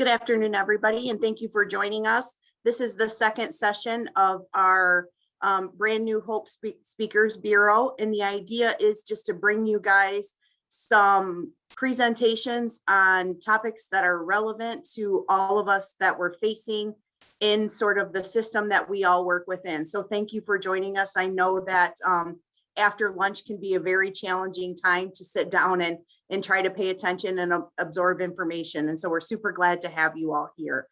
Good afternoon, everybody, and thank you for joining us. This is the second session of our brand new Hope Speakers Bureau, and the idea is just to bring you guys some presentations on topics that are relevant to all of us that we're facing in sort of the system that we all work within. So thank you for joining us. I know that after lunch can be a very challenging time to sit down and try to pay attention and absorb information. And so we're super glad to have you all here.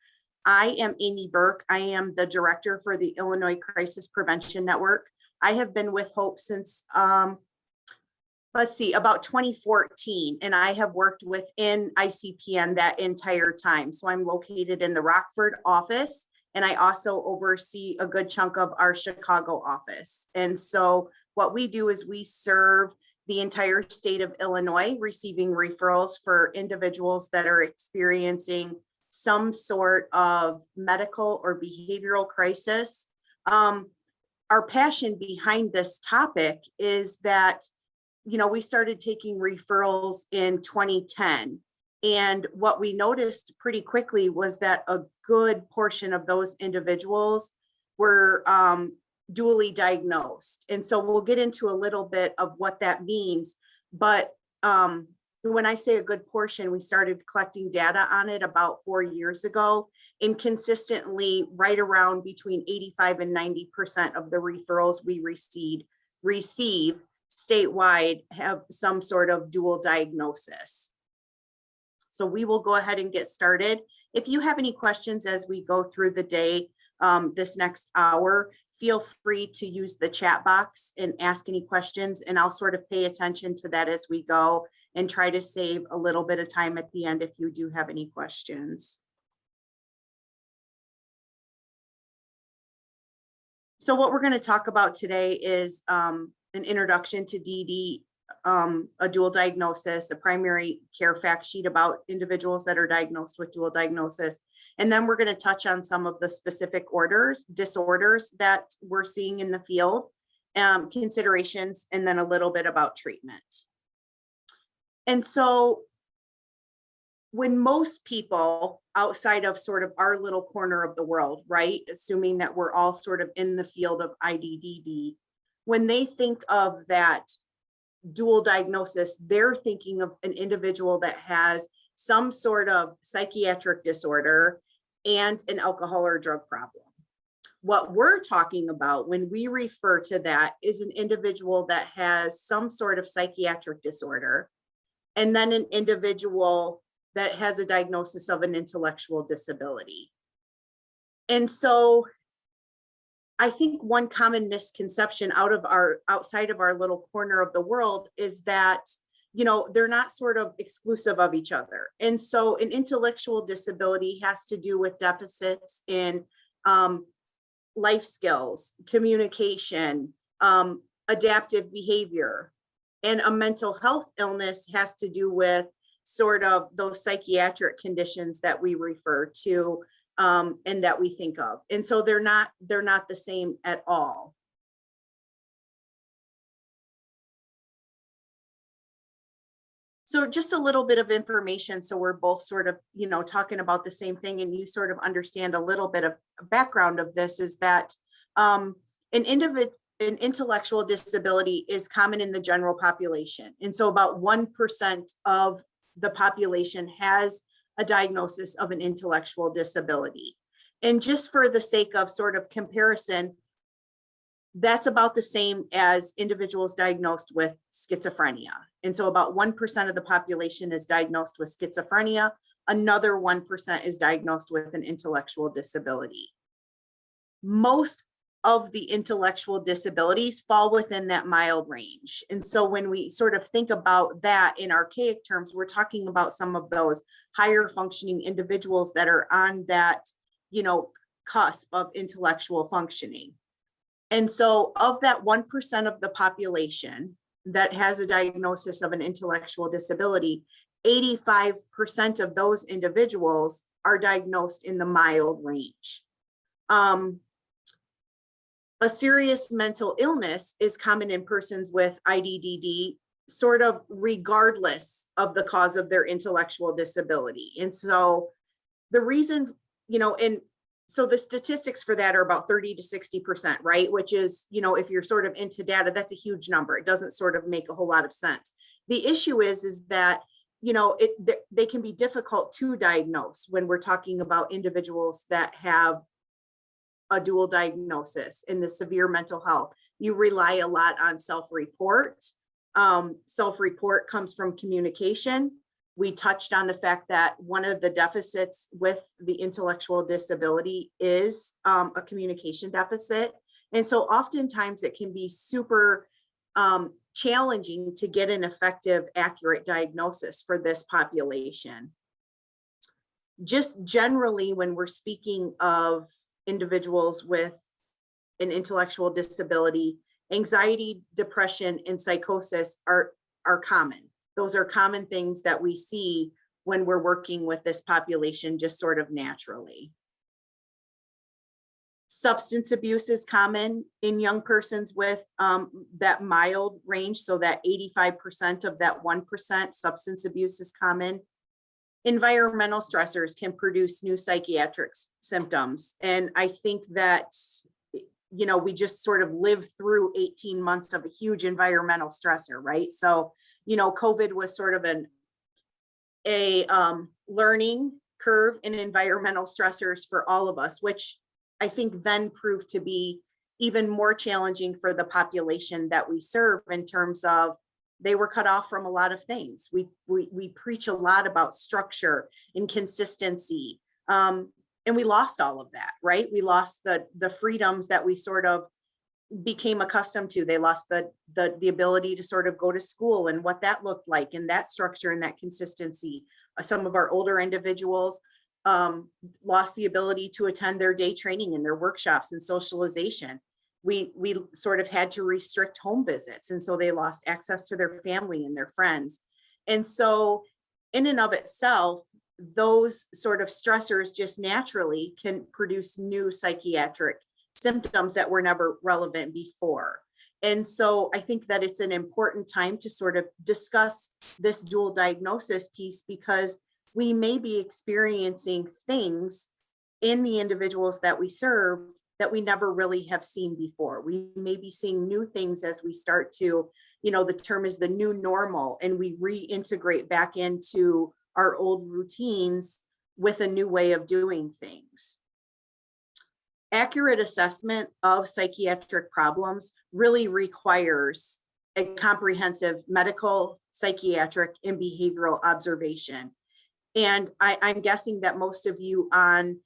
I am Amie Burke. I am the director for the Illinois Crisis Prevention Network. I have been with Hope since, about 2014, and I have worked within ICPN that entire time. So I'm located in the Rockford office, and I also oversee a good chunk of our Chicago office. And so what we do is we serve the entire state of Illinois, receiving referrals for individuals that are experiencing some sort of medical or behavioral crisis. Our passion behind this topic is that, we started taking referrals in 2010. And what we noticed pretty quickly was that a good portion of those individuals were dually diagnosed. And so we'll get into a little bit of what that means. But when I say a good portion, we started collecting data on it about 4 years ago, and consistently right around between 85 and 90% of the referrals we receive statewide have some sort of dual diagnosis. So we will go ahead and get started. If you have any questions as we go through the day, this next hour, feel free to use the chat box and ask any questions, and I'll sort of pay attention to that as we go and try to save a little bit of time at the end if you do have any questions. So what we're going to talk about today is an introduction to DD, a dual diagnosis, a primary care fact sheet about individuals that are diagnosed with dual diagnosis. And then we're going to touch on some of the specific disorders that we're seeing in the field, considerations, and then a little bit about treatment. And so when most people outside of sort of our little corner of the world, right, assuming that we're all sort of in the field of IDDD, when they think of that dual diagnosis, they're thinking of an individual that has some sort of psychiatric disorder and an alcohol or drug problem. What we're talking about when we refer to that is an individual that has some sort of psychiatric disorder, and then an individual that has a diagnosis of an intellectual disability. And so I think one common misconception outside of our little corner of the world is that, they're not sort of exclusive of each other. And so an intellectual disability has to do with deficits in life skills, communication, adaptive behavior, and a mental health illness has to do with sort of those psychiatric conditions that we refer to and that we think of. And so they're not the same at all. So just a little bit of information, so we're both sort of, talking about the same thing, and you sort of understand a little bit of background of this, is that an intellectual disability is common in the general population. And so about 1% of the population has a diagnosis of an intellectual disability. And just for the sake of sort of comparison, that's about the same as individuals diagnosed with schizophrenia. And so about 1% of the population is diagnosed with schizophrenia. Another 1% is diagnosed with an intellectual disability. Most of the intellectual disabilities fall within that mild range. And so when we sort of think about that in archaic terms, we're talking about some of those higher functioning individuals that are on that, cusp of intellectual functioning. And so of that 1% of the population that has a diagnosis of an intellectual disability, 85% of those individuals are diagnosed in the mild range. A serious mental illness is common in persons with IDDD, sort of regardless of the cause of their intellectual disability. And so the reason, and so the statistics for that are about 30 to 60%, right? Which is, if you're sort of into data, that's a huge number. It doesn't sort of make a whole lot of sense. The issue is that, they can be difficult to diagnose when we're talking about individuals that have a dual diagnosis in the severe mental health. You rely a lot on self-report. Self-report comes from communication. We touched on the fact that one of the deficits with the intellectual disability is a communication deficit. And so oftentimes it can be super challenging to get an effective, accurate diagnosis for this population. Just generally, when we're speaking of individuals with an intellectual disability, anxiety, depression, and psychosis are common. Those are common things that we see when we're working with this population just sort of naturally. Substance abuse is common in young persons with that mild range, so that 85% of that 1%, substance abuse is common. Environmental stressors can produce new psychiatric symptoms. And I think that, we just sort of lived through 18 months of a huge environmental stressor, right? So, COVID was sort of a learning curve in environmental stressors for all of us, which I think then proved to be even more challenging for the population that we serve in terms of they were cut off from a lot of things. We preach a lot about structure and consistency. And we lost all of that, right? We lost the freedoms that we sort of became accustomed to. They lost the ability to sort of go to school and what that looked like, and that structure and that consistency. Some of our older individuals lost the ability to attend their day training and their workshops and socialization. We sort of had to restrict home visits, and so they lost access to their family and their friends. And so in and of itself, those sort of stressors just naturally can produce new psychiatric symptoms that were never relevant before. And so I think that it's an important time to sort of discuss this dual diagnosis piece, because we may be experiencing things in the individuals that we serve that we never really have seen before. We may be seeing new things as we start to, the term is the new normal, and we reintegrate back into our old routines with a new way of doing things. Accurate assessment of psychiatric problems really requires a comprehensive medical, psychiatric, and behavioral observation. And I'm guessing that most of you on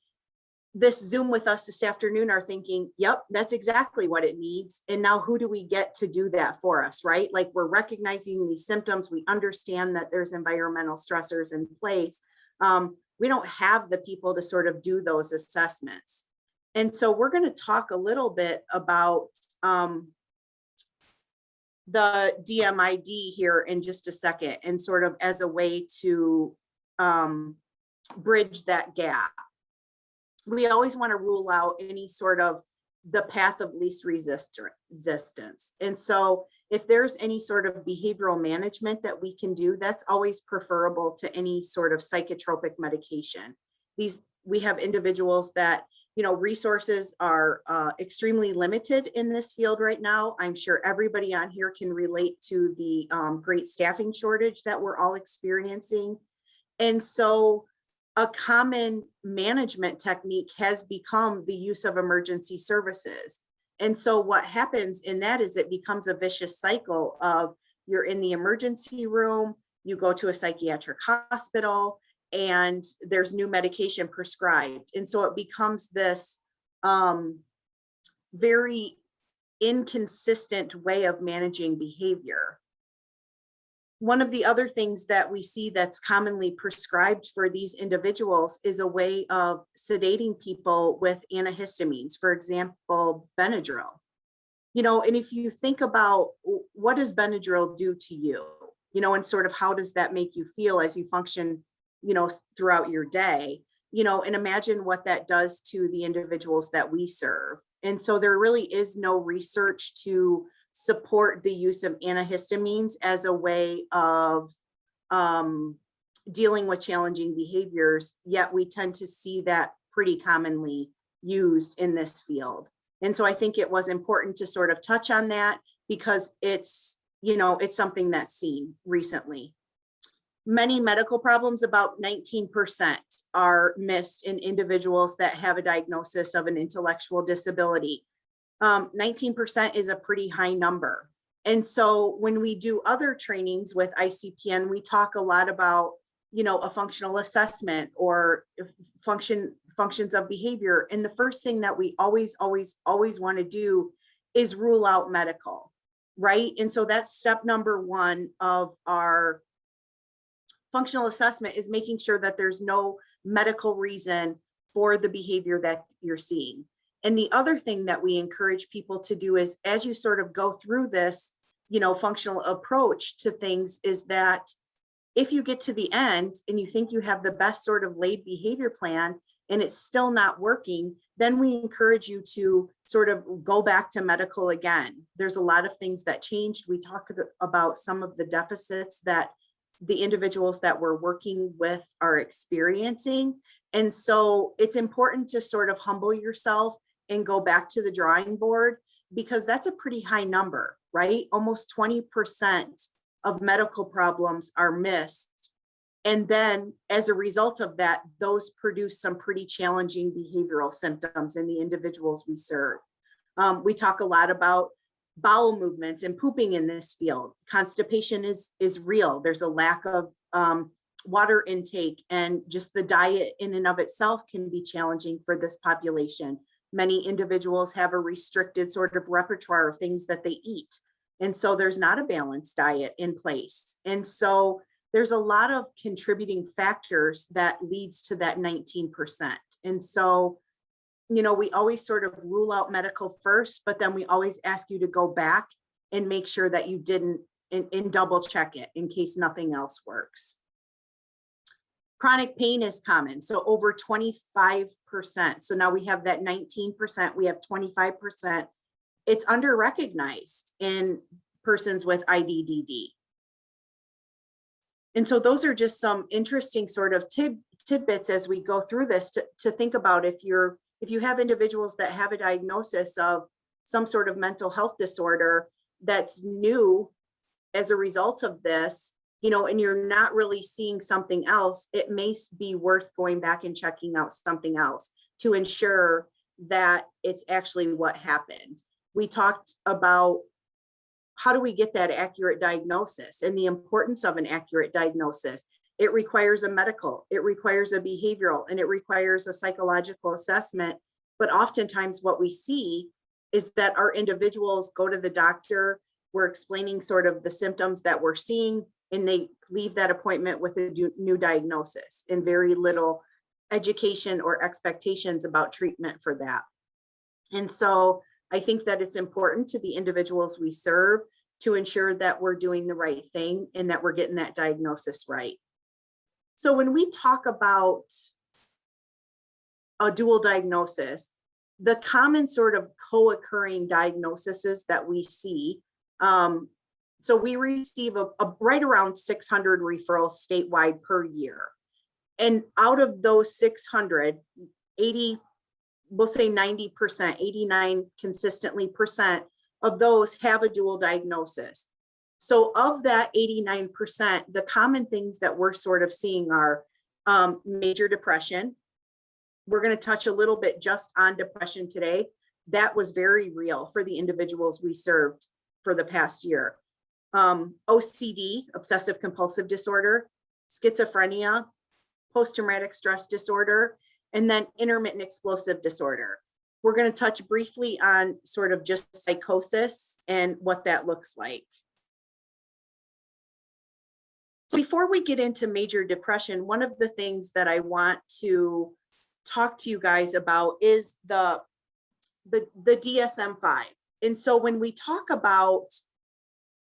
this Zoom with us this afternoon are thinking, yep, that's exactly what it needs. And now who do we get to do that for us, right? Like, we're recognizing these symptoms. We understand that there's environmental stressors in place. We don't have the people to sort of do those assessments. And so we're going to talk a little bit about the DMID here in just a second, and sort of as a way to bridge that gap. We always want to rule out any sort of the path of least resistance. And so if there's any sort of behavioral management that we can do, that's always preferable to any sort of psychotropic medication. We have individuals that, resources are extremely limited in this field right now. I'm sure everybody on here can relate to the great staffing shortage that we're all experiencing. And so a common management technique has become the use of emergency services. And so what happens in that is it becomes a vicious cycle of, you're in the emergency room, you go to a psychiatric hospital, and there's new medication prescribed. And so it becomes this very inconsistent way of managing behavior. One of the other things that we see that's commonly prescribed for these individuals is a way of sedating people with antihistamines, for example, Benadryl. And if you think about, what does Benadryl do to you, and sort of how does that make you feel as you function, throughout your day, and imagine what that does to the individuals that we serve. And so there really is no research to support the use of antihistamines as a way of dealing with challenging behaviors, yet we tend to see that pretty commonly used in this field. And so I think it was important to sort of touch on that because it's, you know, it's something that's seen recently. Many medical problems, about 19%, are missed in individuals that have a diagnosis of an intellectual disability. 19% is a pretty high number. And so when we do other trainings with ICPN, we talk a lot about, you know, a functional assessment or functions of behavior. And the first thing that we always want to do is rule out medical, right? And so that's step number one of our functional assessment, is making sure that there's no medical reason for the behavior that you're seeing. And the other thing that we encourage people to do is, as you sort of go through this, you know, functional approach to things, is that if you get to the end and you think you have the best sort of laid behavior plan and it's still not working, then we encourage you to sort of go back to medical again. There's a lot of things that changed. We talked about some of the deficits that the individuals that we're working with are experiencing. And so it's important to sort of humble yourself and go back to the drawing board, because that's a pretty high number, right? Almost 20% of medical problems are missed. And then as a result of that, those produce some pretty challenging behavioral symptoms in the individuals we serve. We talk a lot about bowel movements and pooping in this field. Constipation is real. There's a lack of water intake, and just the diet in and of itself can be challenging for this population. Many individuals have a restricted sort of repertoire of things that they eat. And so there's not a balanced diet in place. And so there's a lot of contributing factors that leads to that 19%. And so, you know, we always sort of rule out medical first, but then we always ask you to go back and make sure that you didn't, and double check it in case nothing else works. Chronic pain is common, so over 25%. So now we have that 19%, we have 25%. It's under-recognized in persons with IDDD. And so those are just some interesting sort of tidbits as we go through this to think about. If you have individuals that have a diagnosis of some sort of mental health disorder that's new as a result of this, you know, and you're not really seeing something else, it may be worth going back and checking out something else to ensure that it's actually what happened. We talked about how do we get that accurate diagnosis and the importance of an accurate diagnosis. It requires a medical, it requires a behavioral, and it requires a psychological assessment. But oftentimes what we see is that our individuals go to the doctor, we're explaining sort of the symptoms that we're seeing, and they leave that appointment with a new diagnosis and very little education or expectations about treatment for that. And so I think that it's important to the individuals we serve to ensure that we're doing the right thing and that we're getting that diagnosis right. So when we talk about a dual diagnosis, the common sort of co-occurring diagnoses that we see, so we receive a right around 600 referrals statewide per year. And out of those 600, 80, we'll say 90%, 89 consistently percent of those have a dual diagnosis. So of that 89%, the common things that we're sort of seeing are major depression. We're going to touch a little bit just on depression today. That was very real for the individuals we served for the past year. OCD, obsessive compulsive disorder, schizophrenia, post-traumatic stress disorder, and then intermittent explosive disorder. We're going to touch briefly on sort of just psychosis and what that looks like. So before we get into major depression, one of the things that I want to talk to you guys about is the DSM-5. And so when we talk about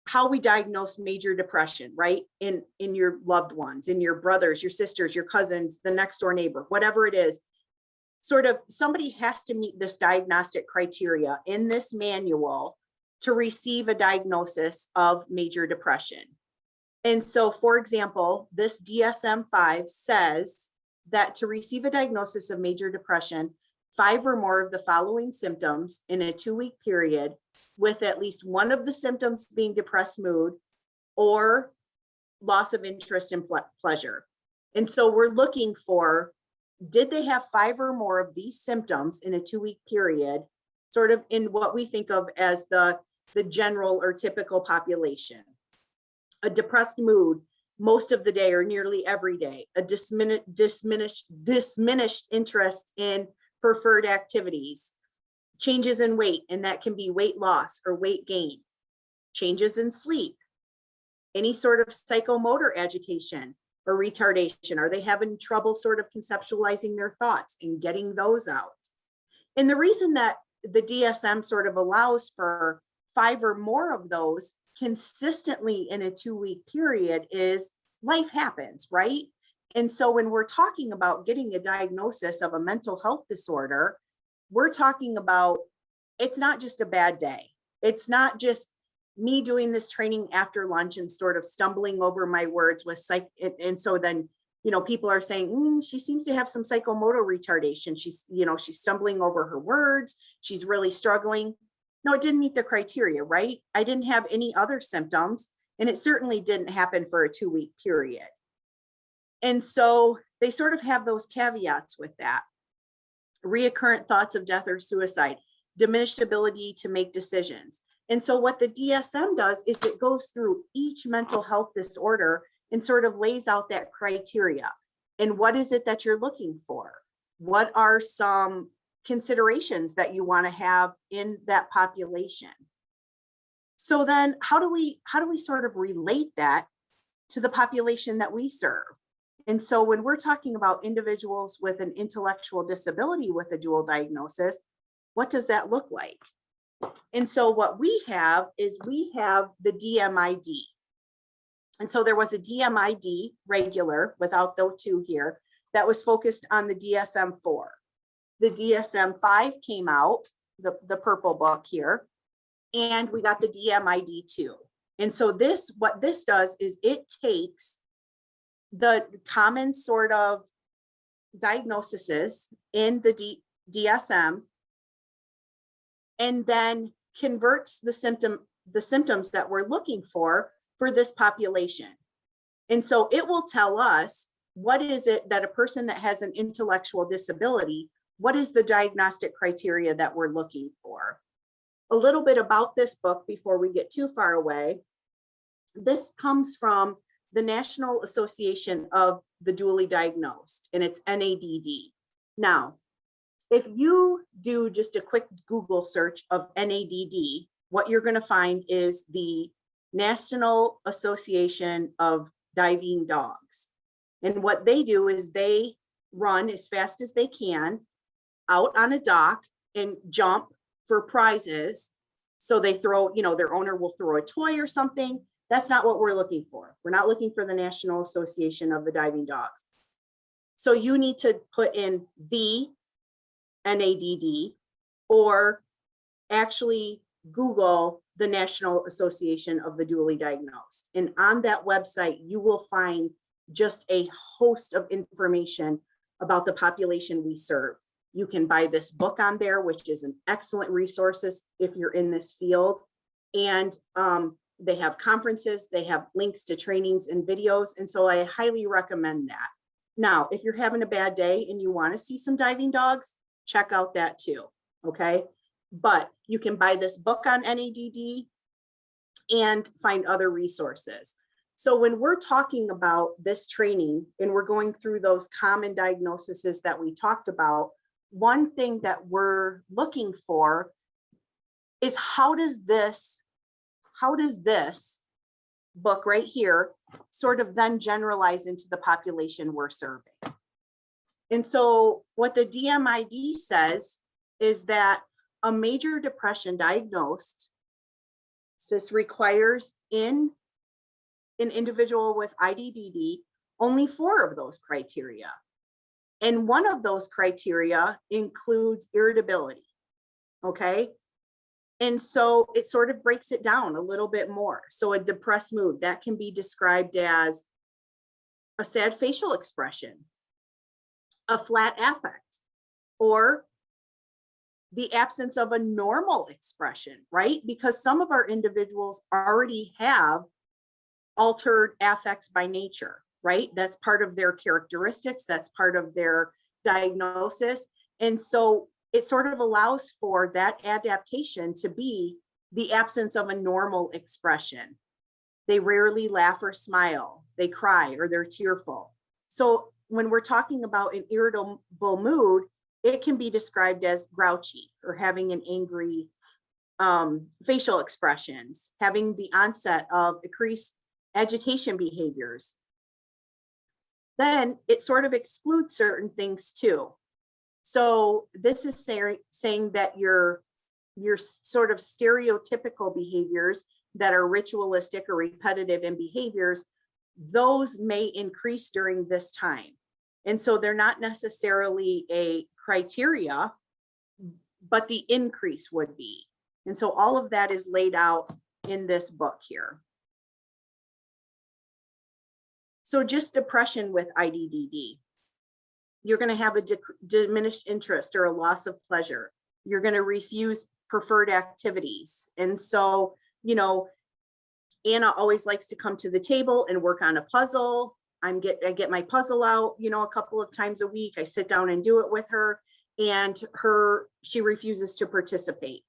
how we diagnose major depression, right? In your loved ones, in your brothers, your sisters, your cousins, the next door neighbor, whatever it is, sort of somebody has to meet this diagnostic criteria in this manual to receive a diagnosis of major depression. And so, for example, this DSM-5 says that to receive a diagnosis of major depression, 5 or more of the following symptoms in a 2-week period, with at least one of the symptoms being depressed mood or loss of interest and pleasure. And so we're looking for, did they have 5 or more of these symptoms in a 2-week period, sort of in what we think of as the general or typical population? A depressed mood most of the day or nearly every day, a diminished interest in preferred activities, changes in weight, and that can be weight loss or weight gain, changes in sleep, any sort of psychomotor agitation or retardation. Are they having trouble sort of conceptualizing their thoughts and getting those out? And the reason that the DSM sort of allows for 5 or more of those consistently in a 2-week period is life happens, right? And so when we're talking about getting a diagnosis of a mental health disorder, we're talking about, it's not just a bad day. It's not just me doing this training after lunch and sort of stumbling over my words with psych. And so then, people are saying, she seems to have some psychomotor retardation. She's stumbling over her words. She's really struggling. No, it didn't meet the criteria, right? I didn't have any other symptoms, and it certainly didn't happen for a 2-week period. And so they sort of have those caveats with that. Reoccurrent thoughts of death or suicide, diminished ability to make decisions. And so what the DSM does is it goes through each mental health disorder and sort of lays out that criteria. And what is it that you're looking for? What are some considerations that you want to have in that population? So then how do we sort of relate that to the population that we serve? And so when we're talking about individuals with an intellectual disability with a dual diagnosis, what does that look like? And so what we have is the DMID. And so there was a DMID regular without those 2 here that was focused on the DSM-4. The DSM-5 came out, the purple book here, and we got the DMID-2. And so what this does is it takes the common sort of diagnoses in the DSM and then converts the symptoms that we're looking for this population. And so it will tell us, what is it that a person that has an intellectual disability, what is the diagnostic criteria that we're looking for? A little bit about this book before we get too far away. This comes from the National Association of the Dually Diagnosed, and it's NADD. Now, if you do just a quick Google search of NADD, what you're going to find is the National Association of Diving Dogs. And what they do is they run as fast as they can out on a dock and jump for prizes. So they throw, their owner will throw a toy or something. That's not what we're looking for. We're not looking for the National Association of the Diving Dogs. So you need to put in the NADD or actually Google the National Association of the Dually Diagnosed. And on that website, you will find just a host of information about the population we serve. You can buy this book on there, which is an excellent resource if you're in this field. And they have conferences, they have links to trainings and videos. And so I highly recommend that. Now, if you're having a bad day and you want to see some diving dogs, check out that too, okay? But you can buy this book on NADD and find other resources. So when we're talking about this training and we're going through those common diagnoses that we talked about, one thing that we're looking for is how does this book right here sort of then generalize into the population we're serving? And so what the DMID says is that a major depression diagnosis requires in an individual with IDDD only 4 of those criteria. And one of those criteria includes irritability, okay? And so it sort of breaks it down a little bit more. So a depressed mood, that can be described as a sad facial expression, a flat affect, or the absence of a normal expression, right? Because some of our individuals already have altered affects by nature, right? That's part of their characteristics, that's part of their diagnosis. And so it sort of allows for that adaptation to be the absence of a normal expression. They rarely laugh or smile, they cry or they're tearful. So when we're talking about an irritable mood, it can be described as grouchy or having an angry facial expressions, having the onset of increased agitation behaviors. Then it sort of excludes certain things too. So this is saying that your sort of stereotypical behaviors that are ritualistic or repetitive in behaviors, those may increase during this time. And so they're not necessarily a criteria, but the increase would be. And so all of that is laid out in this book here. So just depression with IDDD. You're going to have a diminished interest or a loss of pleasure. You're going to refuse preferred activities. And so, you know, Anna always likes to come to the table and work on a puzzle. I get my puzzle out, you know, a couple of times a week. I sit down and do it with her, and she refuses to participate.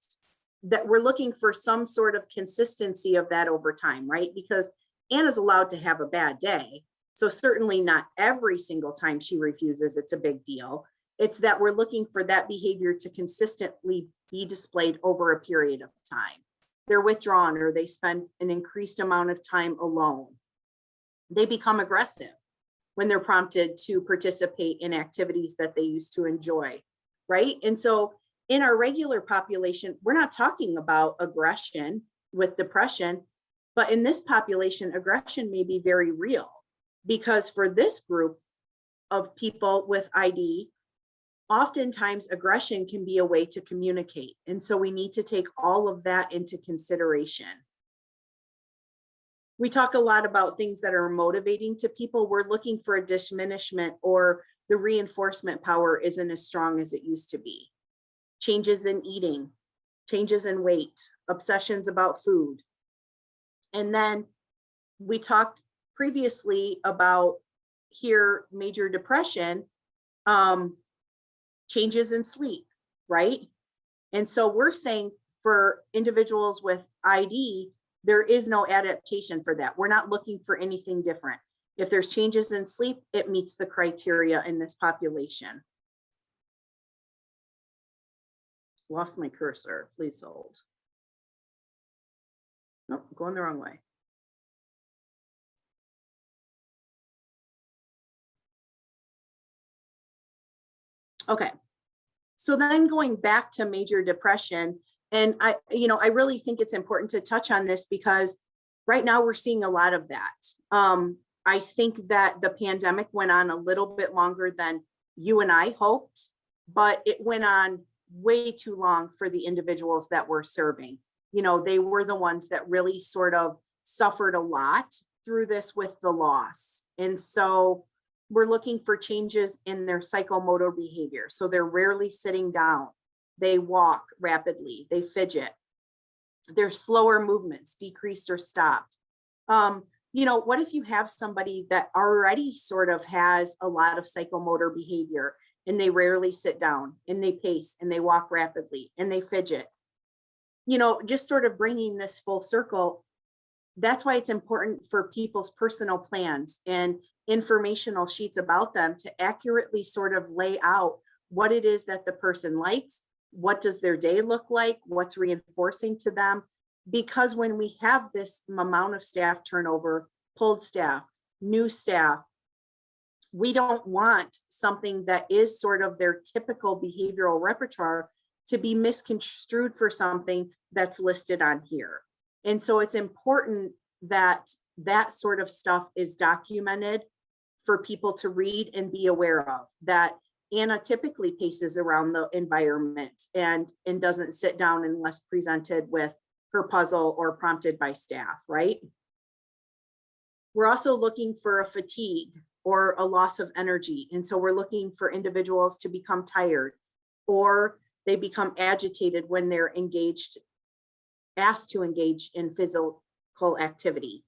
That we're looking for some sort of consistency of that over time, right? Because Anna's allowed to have a bad day. So certainly not every single time she refuses, it's a big deal. It's that we're looking for that behavior to consistently be displayed over a period of time. They're withdrawn, or they spend an increased amount of time alone. They become aggressive when they're prompted to participate in activities that they used to enjoy, right? And so in our regular population, we're not talking about aggression with depression, but in this population, aggression may be very real, because for this group of people with ID, oftentimes aggression can be a way to communicate. And so we need to take all of that into consideration. We talk a lot about things that are motivating to people. We're looking for a diminishment, or the reinforcement power isn't as strong as it used to be. Changes in eating, changes in weight, obsessions about food. And then we talked previously about here major depression, changes in sleep, right? And so we're saying for individuals with ID, there is no adaptation for that. We're not looking for anything different. If there's changes in sleep, it meets the criteria in this population. Lost my cursor, please hold. Nope, going the wrong way. Okay, so then going back to major depression, and I really think it's important to touch on this because right now we're seeing a lot of that. I think that the pandemic went on a little bit longer than you and I hoped, but it went on way too long for the individuals that we're serving. You know, they were the ones that really sort of suffered a lot through this with the loss. And so we're looking for changes in their psychomotor behavior. So they're rarely sitting down. They walk rapidly, they fidget. Their slower movements decreased or stopped. You know, what if you have somebody that already sort of has a lot of psychomotor behavior, and they rarely sit down, and they pace, and they walk rapidly, and they fidget? You know, just sort of bringing this full circle. That's why it's important for people's personal plans and informational sheets about them to accurately sort of lay out what it is that the person likes, what does their day look like, what's reinforcing to them. Because when we have this amount of staff turnover, pulled staff, new staff, we don't want something that is sort of their typical behavioral repertoire to be misconstrued for something that's listed on here. And so it's important that that sort of stuff is documented for people to read and be aware of, that Anna typically paces around the environment and doesn't sit down unless presented with her puzzle or prompted by staff, right? We're also looking for a fatigue or a loss of energy. And so we're looking for individuals to become tired, or they become agitated when they're asked to engage in physical activity.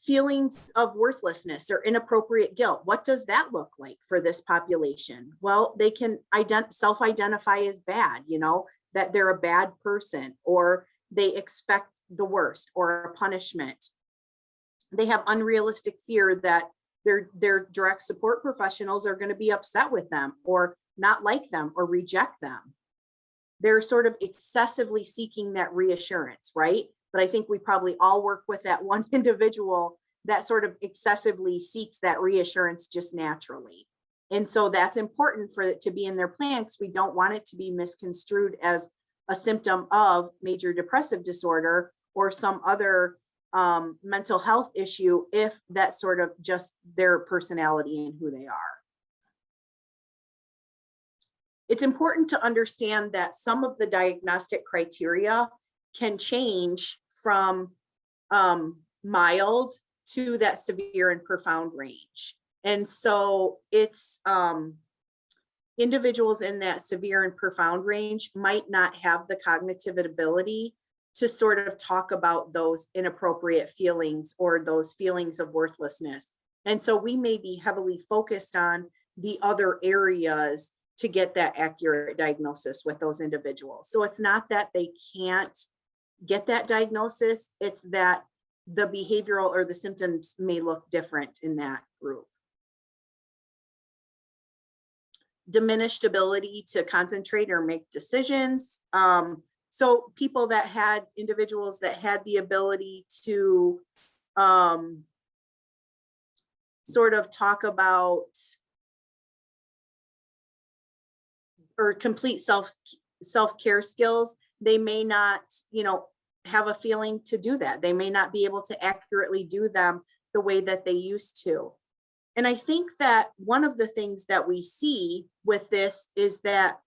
Feelings of worthlessness or inappropriate guilt. What does that look like for this population? Well, they can self-identify as bad, that they're a bad person, or they expect the worst or a punishment. They have unrealistic fear that their direct support professionals are going to be upset with them or not like them or reject them. They're sort of excessively seeking that reassurance, right? But I think we probably all work with that one individual that sort of excessively seeks that reassurance just naturally. And so that's important for it to be in their plan, because we don't want it to be misconstrued as a symptom of major depressive disorder or some other mental health issue, if that's sort of just their personality and who they are. It's important to understand that some of the diagnostic criteria can change from mild to that severe and profound range. And so it's individuals in that severe and profound range might not have the cognitive ability to sort of talk about those inappropriate feelings or those feelings of worthlessness. And so we may be heavily focused on the other areas to get that accurate diagnosis with those individuals. So it's not that they can't get that diagnosis, it's that the behavioral or the symptoms may look different in that group. Diminished ability to concentrate or make decisions. So people that had individuals that had the ability to sort of talk about or complete self-care skills, they may not, have a feeling to do that. They may not be able to accurately do them the way that they used to. And I think that one of the things that we see with this is that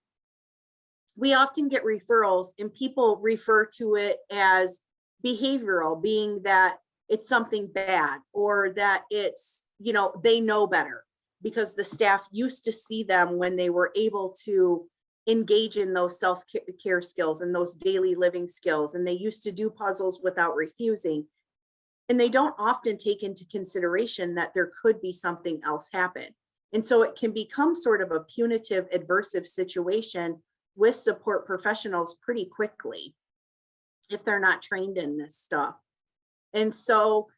we often get referrals and people refer to it as behavioral, being that it's something bad or that it's, they know better because the staff used to see them when they were able to engage in those self-care skills and those daily living skills. And they used to do puzzles without refusing. And they don't often take into consideration that there could be something else happen. And so it can become sort of a punitive, adversive situation with support professionals pretty quickly if they're not trained in this stuff. And so,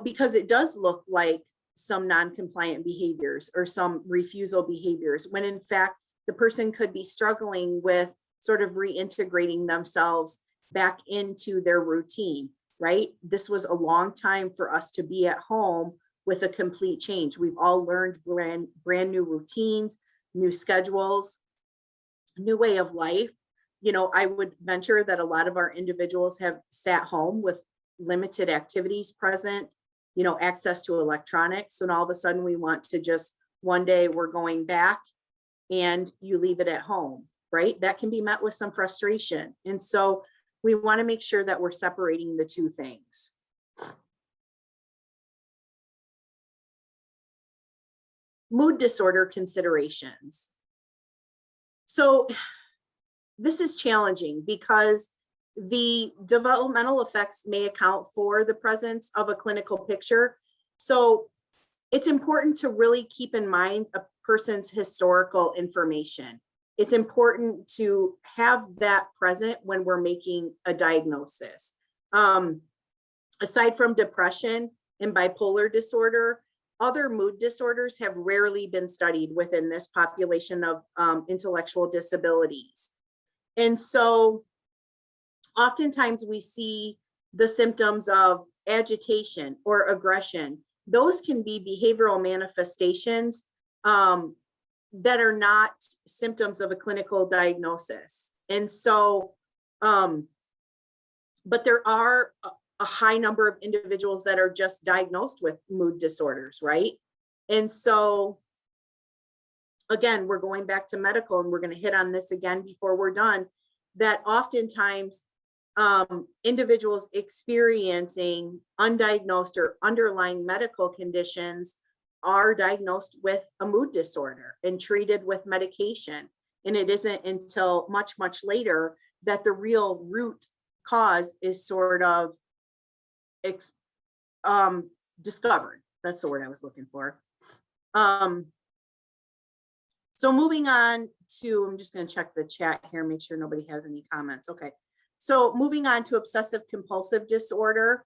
because it does look like some non-compliant behaviors or some refusal behaviors, when in fact, the person could be struggling with sort of reintegrating themselves back into their routine, right? This was a long time for us to be at home with a complete change. We've all learned brand new routines, new schedules, new way of life. I would venture that a lot of our individuals have sat home with limited activities present, access to electronics. And all of a sudden we want to just, one day we're going back and you leave it at home, right? That can be met with some frustration. And so we want to make sure that we're separating the two things. Mood disorder considerations. So this is challenging because the developmental effects may account for the presence of a clinical picture. So it's important to really keep in mind a person's historical information. It's important to have that present when we're making a diagnosis. Aside from depression and bipolar disorder, other mood disorders have rarely been studied within this population of intellectual disabilities. And so oftentimes we see the symptoms of agitation or aggression. Those can be behavioral manifestations that are not symptoms of a clinical diagnosis. And so, but there are a high number of individuals that are just diagnosed with mood disorders, right? And so again, we're going back to medical, and we're going to hit on this again before we're done, that oftentimes individuals experiencing undiagnosed or underlying medical conditions are diagnosed with a mood disorder and treated with medication. And it isn't until much, much later that the real root cause is sort of discovered. That's the word I was looking for. So moving on to, I'm just going to check the chat here, make sure nobody has any comments. Okay. So moving on to obsessive compulsive disorder.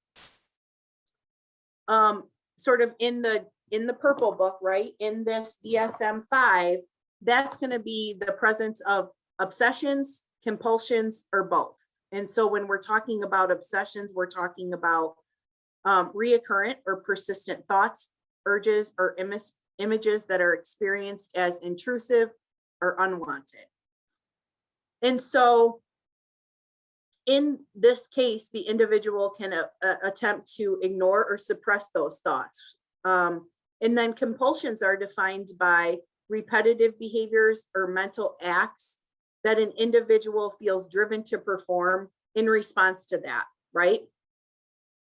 Sort of in the purple book, right? In this DSM-5, that's going to be the presence of obsessions, compulsions, or both. And so when we're talking about obsessions, we're talking about reoccurrent or persistent thoughts, urges, or images that are experienced as intrusive or unwanted. And so in this case, the individual can attempt to ignore or suppress those thoughts. And then compulsions are defined by repetitive behaviors or mental acts that an individual feels driven to perform in response to that, right?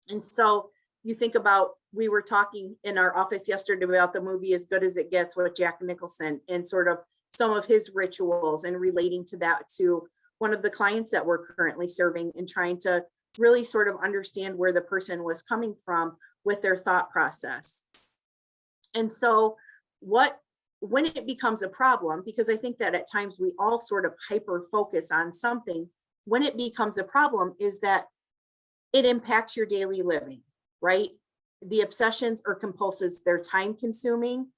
And so you think about, we were talking in our office yesterday about the movie As Good as It Gets with Jack Nicholson, and sort of some of his rituals, and relating to that to one of the clients that we're currently serving, and trying to really sort of understand where the person was coming from with their thought process. And so when it becomes a problem, because I think that at times we all sort of hyper focus on something, when it becomes a problem is that it impacts your daily living, right? The obsessions or compulsives, they're time consuming,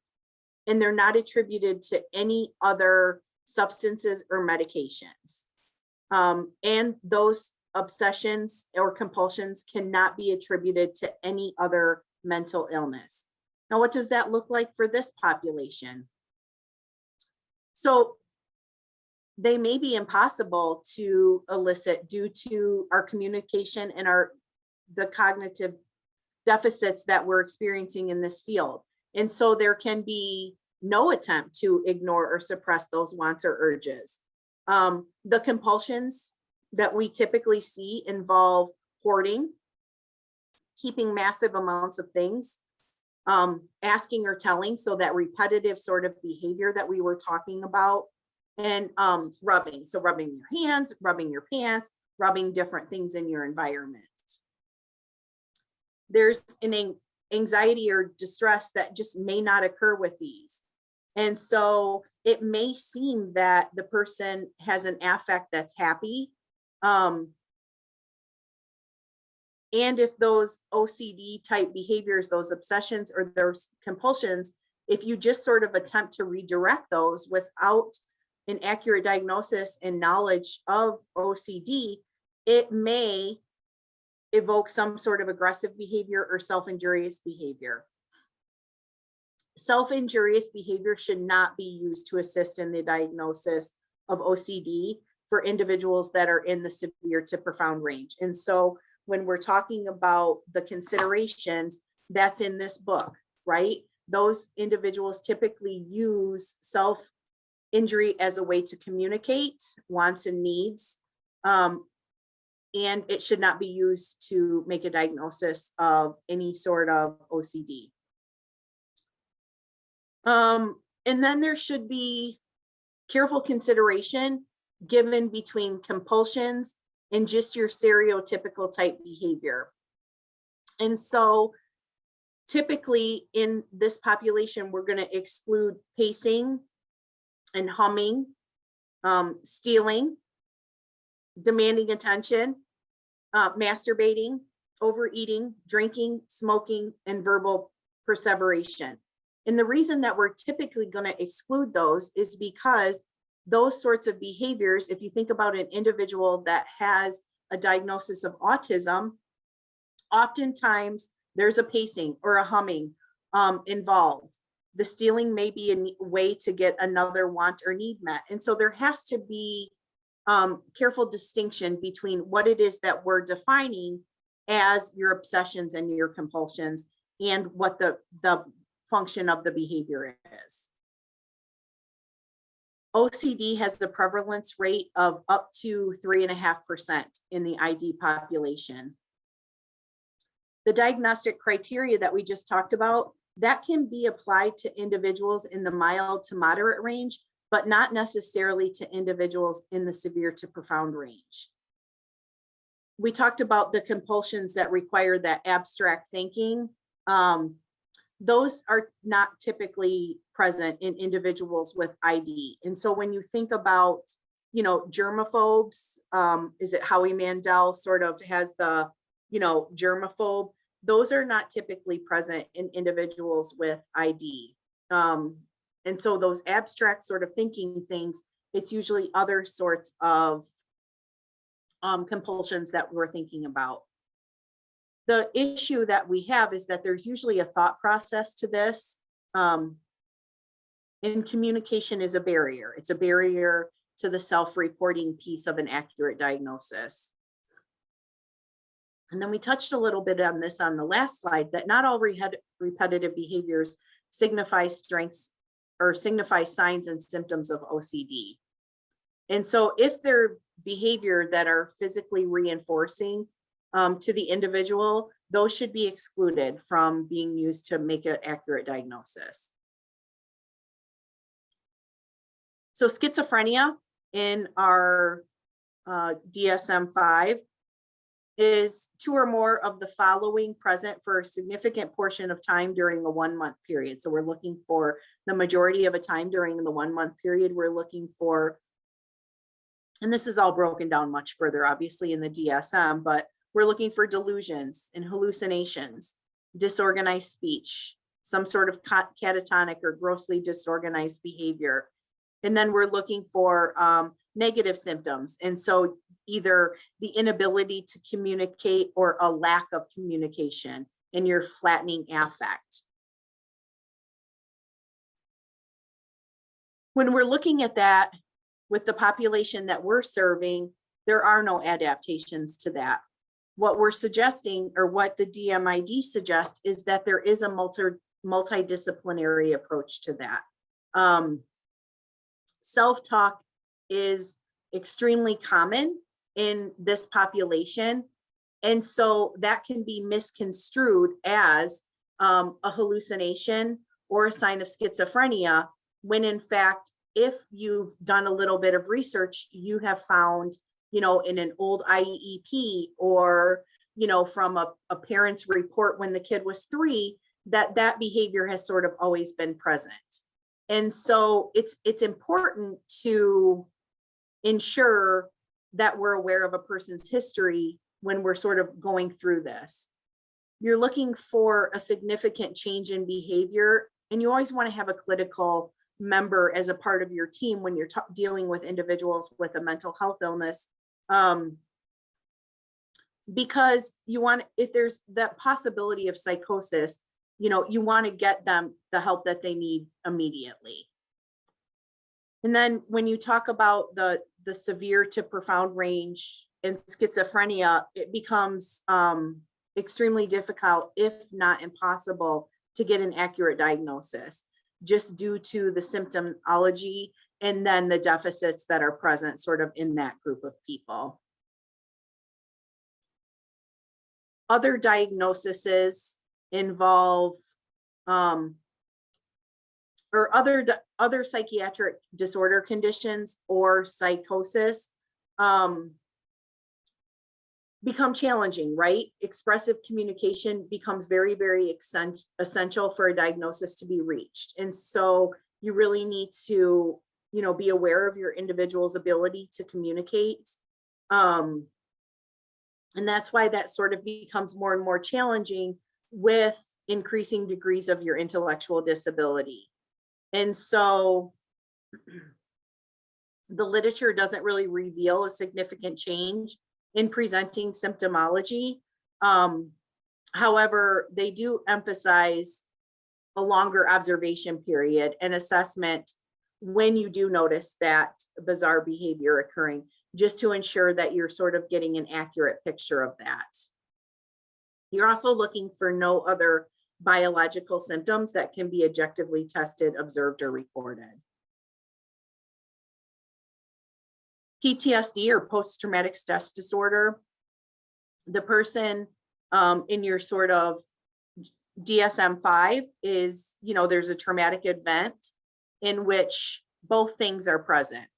and they're not attributed to any other substances or medications. And those obsessions or compulsions cannot be attributed to any other mental illness. Now, what does that look like for this population? So they may be impossible to elicit due to our communication and the cognitive deficits that we're experiencing in this field. And so there can be no attempt to ignore or suppress those wants or urges. The compulsions that we typically see involve hoarding, keeping massive amounts of things, asking or telling, so that repetitive sort of behavior that we were talking about, and rubbing. So rubbing your hands, rubbing your pants, rubbing different things in your environment. There's an anxiety or distress that just may not occur with these. And so it may seem that the person has an affect that's happy. And if those OCD type behaviors, those obsessions or those compulsions, if you just sort of attempt to redirect those without an accurate diagnosis and knowledge of OCD, it may evoke some sort of aggressive behavior or self-injurious behavior. Self-injurious behavior should not be used to assist in the diagnosis of OCD for individuals that are in the severe to profound range. And so when we're talking about the considerations, that's in this book, right? Those individuals typically use self-injury as a way to communicate wants and needs. And it should not be used to make a diagnosis of any sort of OCD. And then there should be careful consideration given between compulsions and just your stereotypical type behavior. And so typically in this population, we're going to exclude pacing and humming, stealing, demanding attention, masturbating, overeating, drinking, smoking, and verbal perseveration. And the reason that we're typically going to exclude those is because those sorts of behaviors, if you think about an individual that has a diagnosis of autism, oftentimes there's a pacing or a humming involved. The stealing may be a way to get another want or need met. And so there has to be careful distinction between what it is that we're defining as your obsessions and your compulsions and what the function of the behavior is. OCD has the prevalence rate of up to 3.5% in the ID population. The diagnostic criteria that we just talked about, that can be applied to individuals in the mild to moderate range, but not necessarily to individuals in the severe to profound range. We talked about the compulsions that require that abstract thinking. Those are not typically present in individuals with ID. And so when you think about, germaphobes, is it Howie Mandel sort of has the, germaphobe? Those are not typically present in individuals with ID. And so those abstract sort of thinking things, it's usually other sorts of compulsions that we're thinking about. The issue that we have is that there's usually a thought process to this. And communication is a barrier. It's a barrier to the self-reporting piece of an accurate diagnosis. And then we touched a little bit on this on the last slide, that not all repetitive behaviors signify strengths or signify signs and symptoms of OCD. And so if they're behavior that are physically reinforcing to the individual, those should be excluded from being used to make an accurate diagnosis. So schizophrenia in our DSM-5 is 2 or more of the following present for a significant portion of time during a 1-month period. So we're looking for the majority of a time during the 1-month period. We're looking for, and this is all broken down much further, obviously, in the DSM, but we're looking for delusions and hallucinations, disorganized speech, some sort of catatonic or grossly disorganized behavior. And then we're looking for negative symptoms. And so either the inability to communicate or a lack of communication and your flattening affect. When we're looking at that with the population that we're serving, there are no adaptations to that. What we're suggesting, or what the DMID suggests, is that there is a multidisciplinary approach to that. Self-talk is extremely common in this population. And so that can be misconstrued as a hallucination or a sign of schizophrenia, when in fact, if you've done a little bit of research, you have found, in an old IEP or, from a parent's report when the kid was 3, that behavior has sort of always been present. And so it's important to ensure that we're aware of a person's history when we're sort of going through this. You're looking for a significant change in behavior, and you always want to have a clinical member as a part of your team when you're dealing with individuals with a mental health illness, because you want, if there's that possibility of psychosis, you want to get them the help that they need immediately. And then when you talk about the severe to profound range in schizophrenia, it becomes extremely difficult, if not impossible, to get an accurate diagnosis, just due to the symptomology and then the deficits that are present sort of in that group of people. Other diagnoses involve or other psychiatric disorder conditions or psychosis become challenging, right? Expressive communication becomes very, very essential for a diagnosis to be reached. And so you really need to, be aware of your individual's ability to communicate. And that's why that sort of becomes more and more challenging with increasing degrees of your intellectual disability. And so the literature doesn't really reveal a significant change in presenting symptomology. However, they do emphasize a longer observation period and assessment when you do notice that bizarre behavior occurring, just to ensure that you're sort of getting an accurate picture of that. You're also looking for no other biological symptoms that can be objectively tested, observed, or reported. PTSD or post-traumatic stress disorder, the person in your sort of DSM-5 is, there's a traumatic event in which both things are present.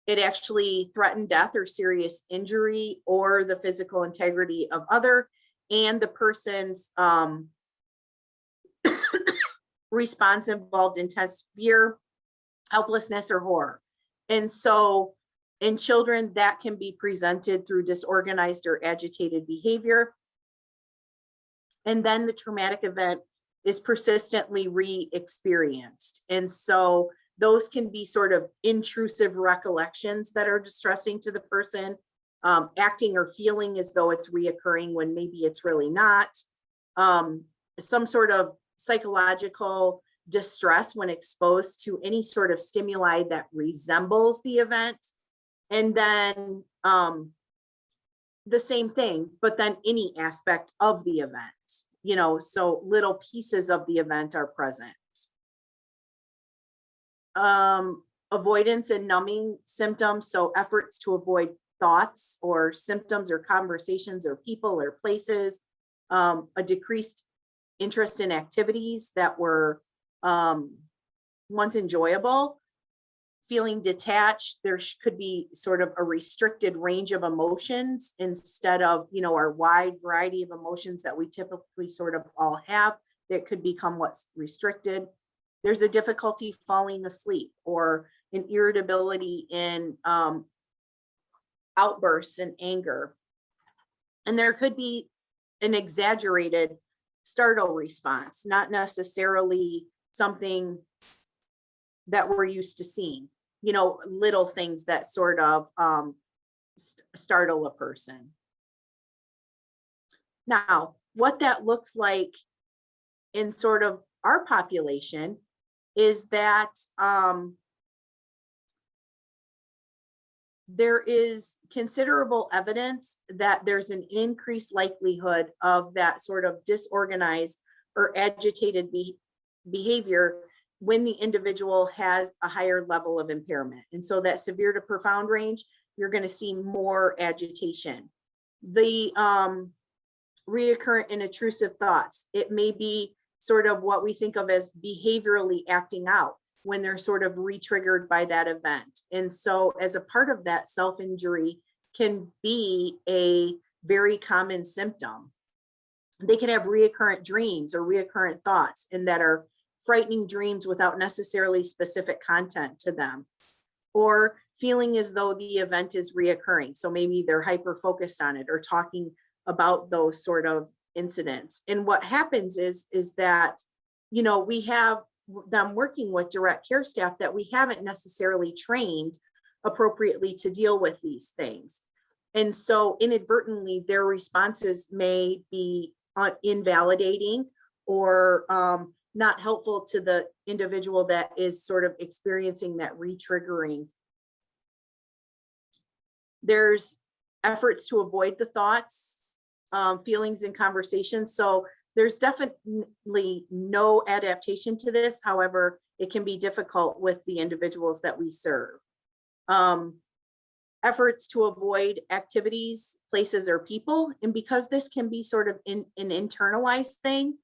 It actually threatened death or serious injury or the physical integrity of other, and the person's response involved intense fear, helplessness, or horror. And so in children, that can be presented through disorganized or agitated behavior. And then the traumatic event is persistently re-experienced. And so those can be sort of intrusive recollections that are distressing to the person, acting or feeling as though it's reoccurring when maybe it's really not. Some sort of psychological distress when exposed to any sort of stimuli that resembles the event. And then the same thing, but then any aspect of the event, so little pieces of the event are present. Avoidance and numbing symptoms, so efforts to avoid thoughts or symptoms or conversations or people or places, a decreased interest in activities that were once enjoyable, feeling detached. There could be sort of a restricted range of emotions instead of, our wide variety of emotions that we typically sort of all have, that could become what's restricted. There's a difficulty falling asleep or an irritability in outbursts and anger. And there could be an exaggerated startle response, not necessarily something that we're used to seeing, little things that sort of startle a person. Now, what that looks like in sort of our population is that there is considerable evidence that there's an increased likelihood of that sort of disorganized or agitated behavior when the individual has a higher level of impairment. And so that severe to profound range, you're going to see more agitation. The reoccurrent and intrusive thoughts, it may be sort of what we think of as behaviorally acting out when they're sort of re-triggered by that event. And so as a part of that, self-injury can be a very common symptom. They can have reoccurrent dreams or reoccurrent thoughts, and that are frightening dreams without necessarily specific content to them, or feeling as though the event is reoccurring. So maybe they're hyper-focused on it or talking about those sort of incidents. And what happens is that, we have them working with direct care staff that we haven't necessarily trained appropriately to deal with these things. And so inadvertently, their responses may be invalidating or not helpful to the individual that is sort of experiencing that re-triggering. There's efforts to avoid the thoughts, feelings, and conversations. So there's definitely no adaptation to this. However, it can be difficult with the individuals that we serve. Efforts to avoid activities, places, or people. And because this can be sort of an internalized thing,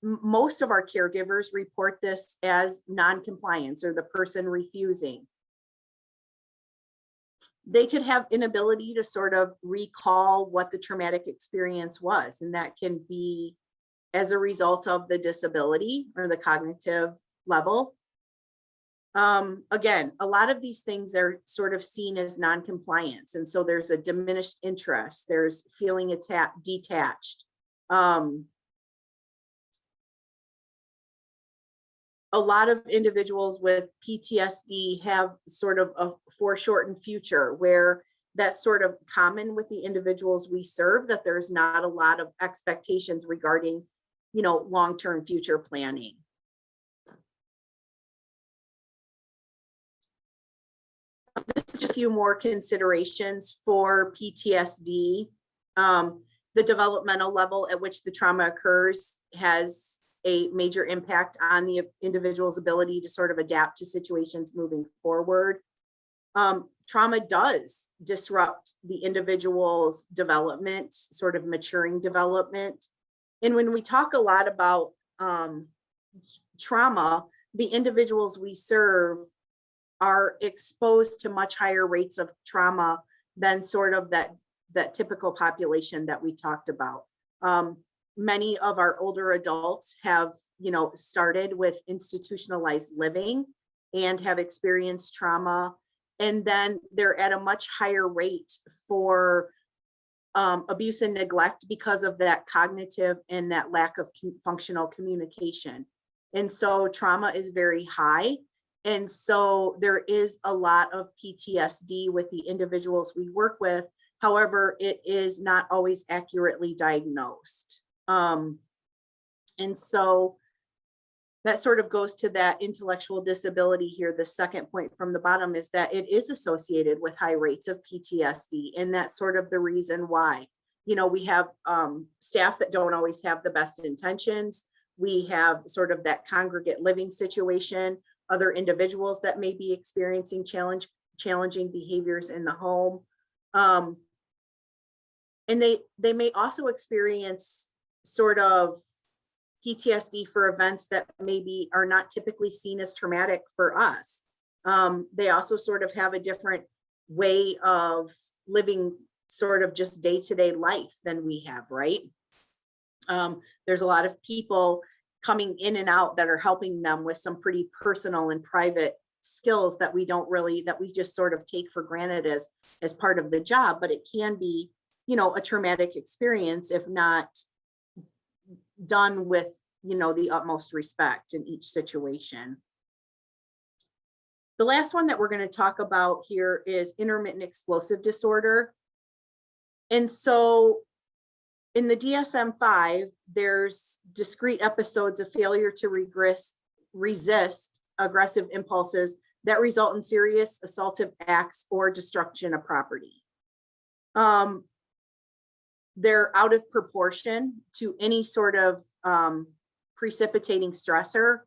most of our caregivers report this as non-compliance or the person refusing. They could have inability to sort of recall what the traumatic experience was, and that can be as a result of the disability or the cognitive level. Again, a lot of these things are sort of seen as non-compliance, and so there's a diminished interest, there's feeling detached. A lot of individuals with PTSD have sort of a foreshortened future, where that's sort of common with the individuals we serve, that there's not a lot of expectations regarding, long-term future planning. This is just a few more considerations for PTSD. The developmental level at which the trauma occurs has a major impact on the individual's ability to sort of adapt to situations moving forward. Trauma does disrupt the individual's development, sort of maturing development. And when we talk a lot about trauma, the individuals we serve are exposed to much higher rates of trauma than sort of that typical population that we talked about. Many of our older adults have, started with institutionalized living and have experienced trauma, and then they're at a much higher rate for abuse and neglect because of that cognitive and that lack of functional communication. And so trauma is very high. And so there is a lot of PTSD with the individuals we work with. However, it is not always accurately diagnosed. And so that sort of goes to that intellectual disability here. The second point from the bottom is that it is associated with high rates of PTSD. And that's sort of the reason why. We have staff that don't always have the best intentions. We have sort of that congregate living situation, other individuals that may be experiencing challenging behaviors in the home. And they may also experience sort of PTSD for events that maybe are not typically seen as traumatic for us. They also sort of have a different way of living sort of just day-to-day life than we have, right? There's a lot of people coming in and out that are helping them with some pretty personal and private skills that we just sort of take for granted as part of the job, but it can be, a traumatic experience if not done with, the utmost respect in each situation. The last one that we're going to talk about here is intermittent explosive disorder. And so in the DSM-5, there's discrete episodes of failure to resist aggressive impulses that result in serious assaultive acts or destruction of property. They're out of proportion to any sort of precipitating stressor.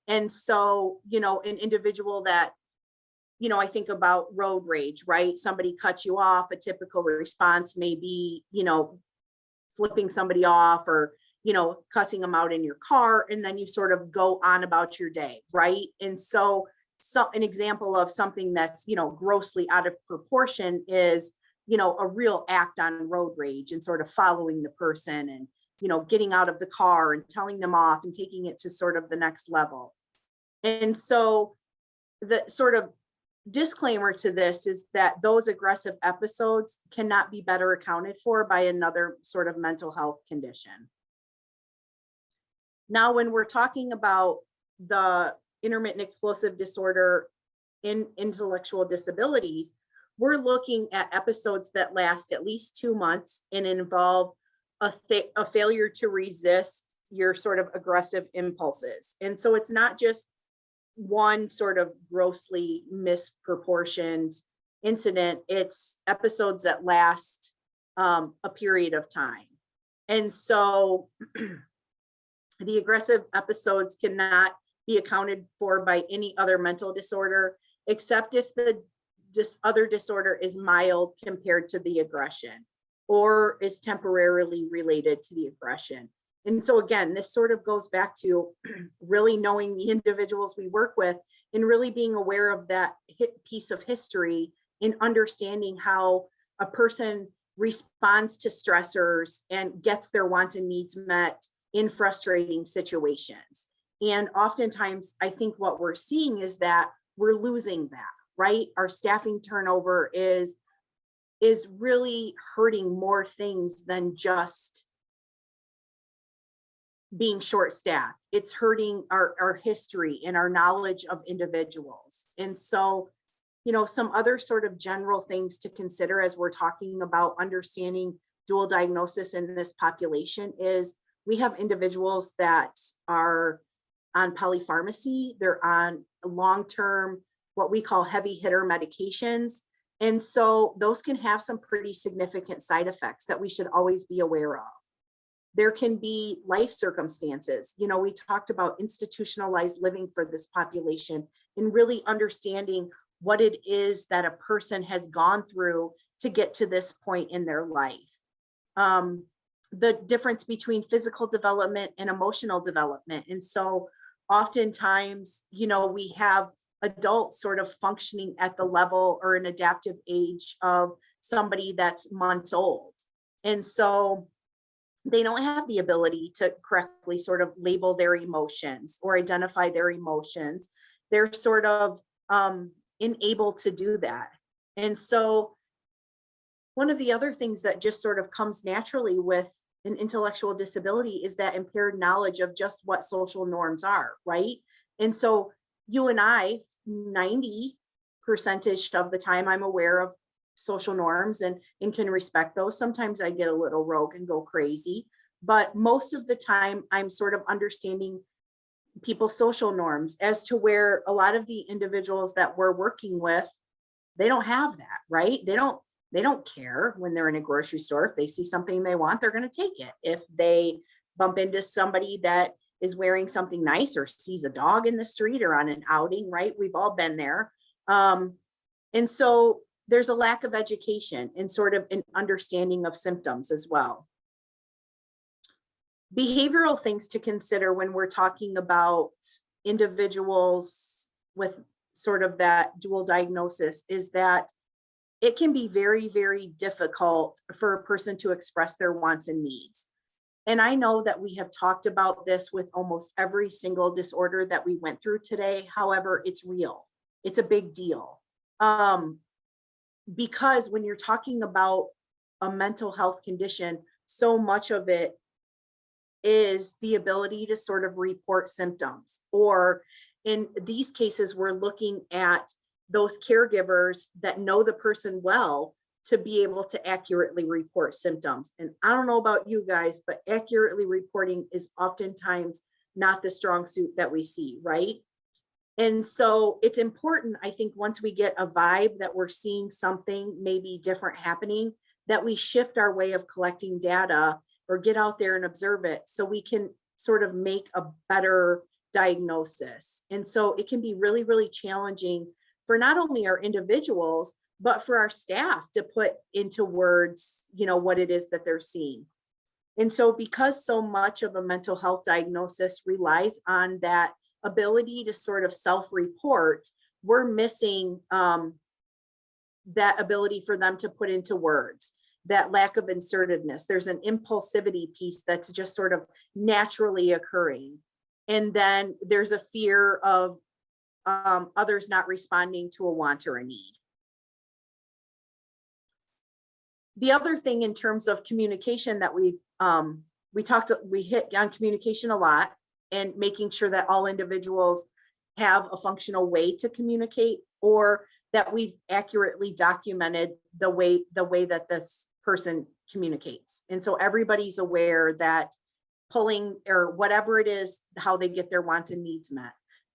And so, an individual that, I think about road rage, right? Somebody cuts you off, a typical response may be, flipping somebody off or, cussing them out in your car, and then you sort of go on about your day, right? And so an example of something that's, grossly out of proportion is, a real act on road rage and sort of following the person and, getting out of the car and telling them off and taking it to sort of the next level. And so the sort of disclaimer to this is that those aggressive episodes cannot be better accounted for by another sort of mental health condition. Now, when we're talking about the intermittent explosive disorder in intellectual disabilities, we're looking at episodes that last at least 2 months and involve a failure to resist your sort of aggressive impulses. And so it's not just one sort of grossly misproportioned incident, it's episodes that last a period of time. And so the aggressive episodes cannot be accounted for by any other mental disorder, except if this other disorder is mild compared to the aggression or is temporarily related to the aggression. And so again, this sort of goes back to really knowing the individuals we work with and really being aware of that piece of history and understanding how a person responds to stressors and gets their wants and needs met in frustrating situations. And oftentimes, I think what we're seeing is that we're losing that, right? Our staffing turnover is really hurting more things than just being short-staffed. It's hurting our history and our knowledge of individuals. And so, some other sort of general things to consider as we're talking about understanding dual diagnosis in this population is we have individuals that are on polypharmacy, they're on long-term, what we call heavy hitter medications. And so those can have some pretty significant side effects that we should always be aware of. There can be life circumstances. We talked about institutionalized living for this population and really understanding what it is that a person has gone through to get to this point in their life. The difference between physical development and emotional development. And so oftentimes, we have adults sort of functioning at the level or an adaptive age of somebody that's months old. And so they don't have the ability to correctly sort of label their emotions or identify their emotions. They're sort of unable to do that. And so one of the other things that just sort of comes naturally with an intellectual disability is that impaired knowledge of just what social norms are, right? And so you and I, 90% of the time, I'm aware of social norms and can respect those. Sometimes I get a little rogue and go crazy, but most of the time I'm sort of understanding people's social norms, as to where a lot of the individuals that we're working with, they don't have that, right? They don't care when they're in a grocery store. If they see something they want, they're going to take it. If they bump into somebody that is wearing something nice or sees a dog in the street or on an outing, right? We've all been there. And so there's a lack of education and sort of an understanding of symptoms as well. Behavioral things to consider when we're talking about individuals with sort of that dual diagnosis is that it can be very, very difficult for a person to express their wants and needs. And I know that we have talked about this with almost every single disorder that we went through today. However, it's real. It's a big deal. Because when you're talking about a mental health condition, so much of it is the ability to sort of report symptoms. Or in these cases, we're looking at those caregivers that know the person well to be able to accurately report symptoms. And I don't know about you guys, but accurately reporting is oftentimes not the strong suit that we see, right? And so it's important, I think, once we get a vibe that we're seeing something maybe different happening, that we shift our way of collecting data or get out there and observe it so we can sort of make a better diagnosis. And so it can be really, really challenging for not only our individuals, but for our staff to put into words, what it is that they're seeing. And so because so much of a mental health diagnosis relies on that ability to sort of self-report, we're missing that ability for them to put into words, that lack of assertiveness. There's an impulsivity piece that's just sort of naturally occurring. And then there's a fear of others not responding to a want or a need. The other thing in terms of communication that we hit on communication a lot, and making sure that all individuals have a functional way to communicate, or that we've accurately documented the way that this person communicates. And so everybody's aware that pulling or whatever it is, how they get their wants and needs met.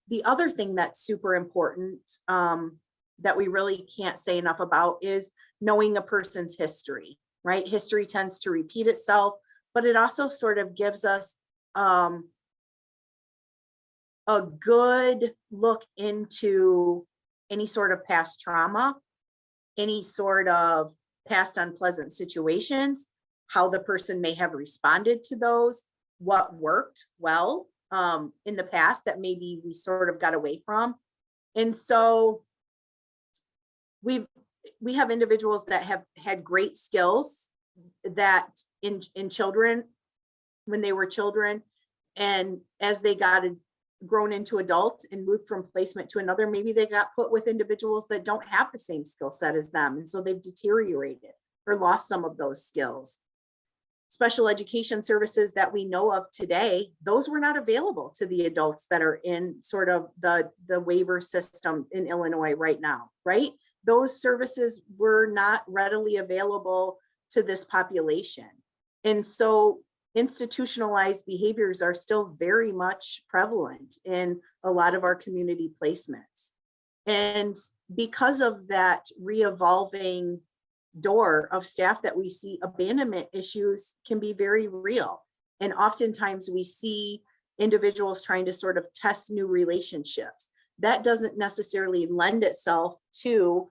The other thing that's super important that we really can't say enough about is knowing a person's history, right? History tends to repeat itself, but it also sort of gives us a good look into any sort of past trauma, any sort of past unpleasant situations, how the person may have responded to those, what worked well in the past that maybe we sort of got away from. And so we have individuals that have had great skills that in children, when they were children, and as they got grown into adults and moved from placement to another, maybe they got put with individuals that don't have the same skill set as them. And so they've deteriorated or lost some of those skills. Special education services that we know of today, those were not available to the adults that are in sort of the waiver system in Illinois right now, right? Those services were not readily available to this population. And so institutionalized behaviors are still very much prevalent in a lot of our community placements. And because of that re-evolving door of staff that we see, abandonment issues can be very real. And oftentimes we see individuals trying to sort of test new relationships. that doesn't necessarily lend itself to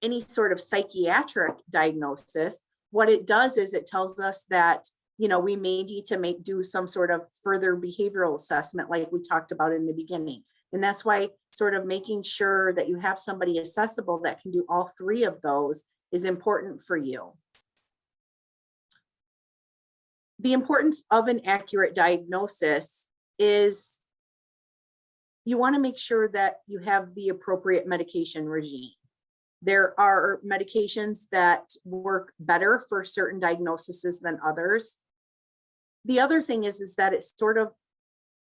any sort of psychiatric diagnosis. What it does is it tells us that, we may need to do some sort of further behavioral assessment, like we talked about in the beginning. And that's why sort of making sure that you have somebody accessible that can do all three of those is important for you. The importance of an accurate diagnosis is you want to make sure that you have the appropriate medication regime. There are medications that work better for certain diagnoses than others. The other thing is that it sort of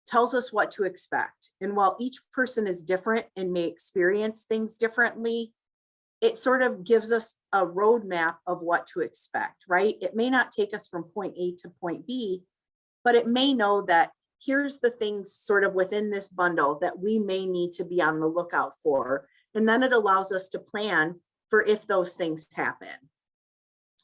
tells us what to expect. And while each person is different and may experience things differently, it sort of gives us a roadmap of what to expect, right? It may not take us from point A to point B, but it may know that here's the things sort of within this bundle that we may need to be on the lookout for. And then it allows us to plan for if those things happen.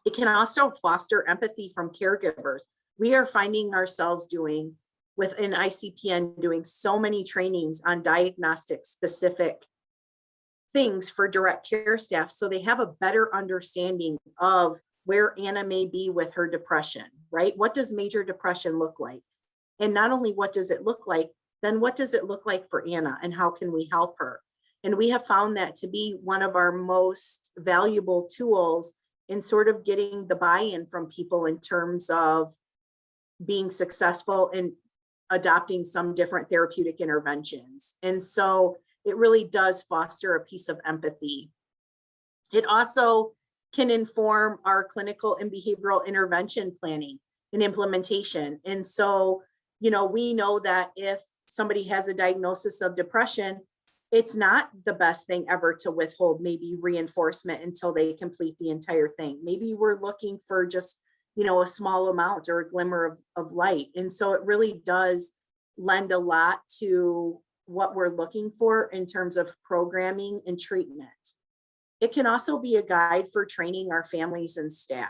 It can also foster empathy from caregivers. We are finding ourselves doing within ICPN doing so many trainings on diagnostic specific things for direct care staff, so they have a better understanding of where Anna may be with her depression, right? What does major depression look like? And not only what does it look like, then what does it look like for Anna and how can we help her? And we have found that to be one of our most valuable tools in sort of getting the buy-in from people in terms of being successful in adopting some different therapeutic interventions. And so it really does foster a piece of empathy. It also can inform our clinical and behavioral intervention planning and implementation. And so, we know that if somebody has a diagnosis of depression, it's not the best thing ever to withhold maybe reinforcement until they complete the entire thing. Maybe we're looking for just, a small amount or a glimmer of light. And so it really does lend a lot to what we're looking for in terms of programming and treatment. It can also be a guide for training our families and staff.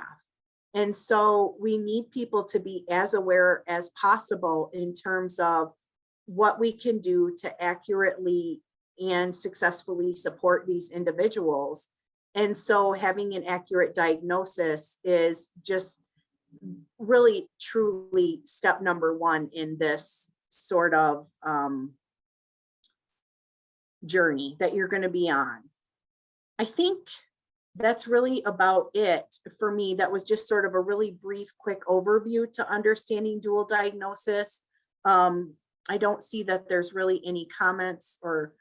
And so we need people to be as aware as possible in terms of what we can do to accurately and successfully support these individuals. And so having an accurate diagnosis is just really, truly step number one in this sort of journey that you're going to be on. I think that's really about it for me. That was just sort of a really brief, quick overview to understanding dual diagnosis. I don't see that there's really any comments or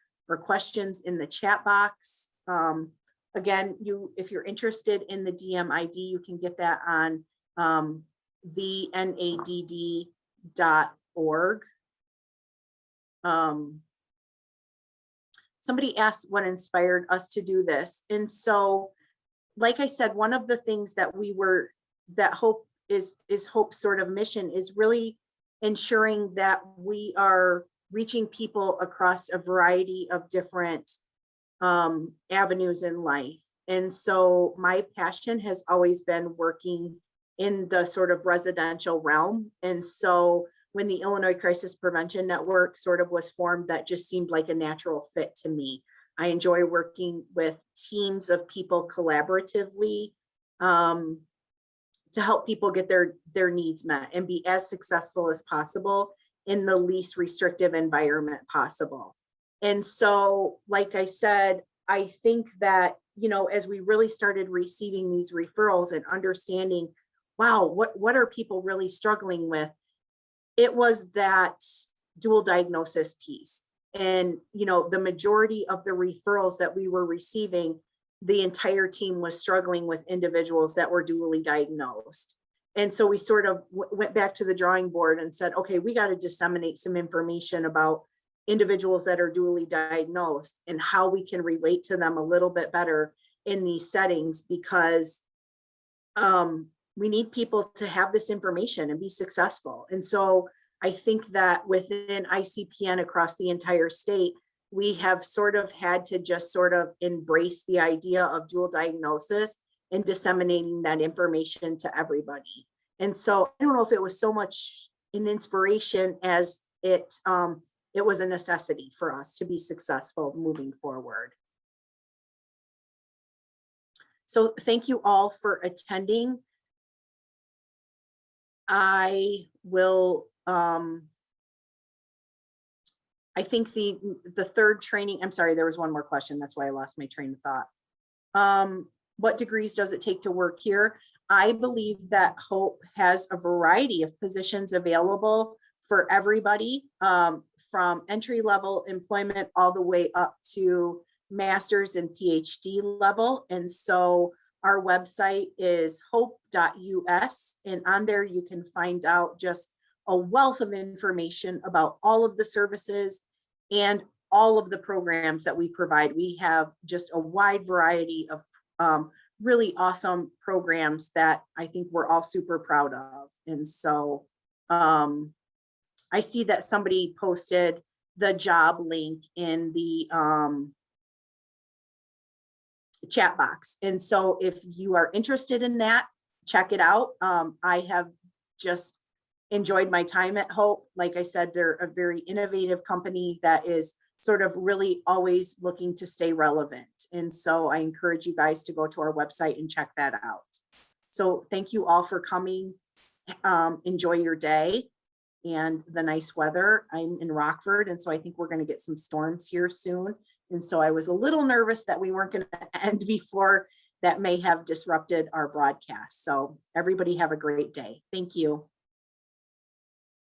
questions in the chat box. Again, if you're interested in the DMID, you can get that on thenadd.org. Somebody asked what inspired us to do this. And so, like I said, one of the things that Hope is Hope's sort of mission is really ensuring that we are reaching people across a variety of different avenues in life. And so my passion has always been working in the sort of residential realm. And so when the Illinois Crisis Prevention Network sort of was formed, that just seemed like a natural fit to me. I enjoy working with teams of people collaboratively to help people get their needs met and be as successful as possible in the least restrictive environment possible. And so, like I said, I think that, as we really started receiving these referrals and understanding, wow, what are people really struggling with? It was that dual diagnosis piece. And, the majority of the referrals that we were receiving, the entire team was struggling with individuals that were dually diagnosed. And so we sort of went back to the drawing board and said, okay, we got to disseminate some information about individuals that are dually diagnosed and how we can relate to them a little bit better in these settings, because we need people to have this information and be successful. And so I think that within ICPN across the entire state, we have sort of had to just sort of embrace the idea of dual diagnosis and disseminating that information to everybody. And so I don't know if it was so much an inspiration as it it was a necessity for us to be successful moving forward. So thank you all for attending. I will, I think the third training, I'm sorry, there was one more question. That's why I lost my train of thought. What degrees does it take to work here? I believe that Hope has a variety of positions available for everybody, from entry-level employment all the way up to master's and PhD level. And so our website is hope.us, and on there you can find out just a wealth of information about all of the services and all of the programs that we provide. We have just a wide variety of really awesome programs that I think we're all super proud of. And so I see that somebody posted the job link in the chat box. And so if you are interested in that, check it out. I have just enjoyed my time at Hope. Like I said, they're a very innovative company that is sort of really always looking to stay relevant. And so I encourage you guys to go to our website and check that out. So thank you all for coming. Enjoy your day and the nice weather. I'm in Rockford, and so I think we're going to get some storms here soon. And so I was a little nervous that we weren't going to end before. That may have disrupted our broadcast. So everybody have a great day. Thank you.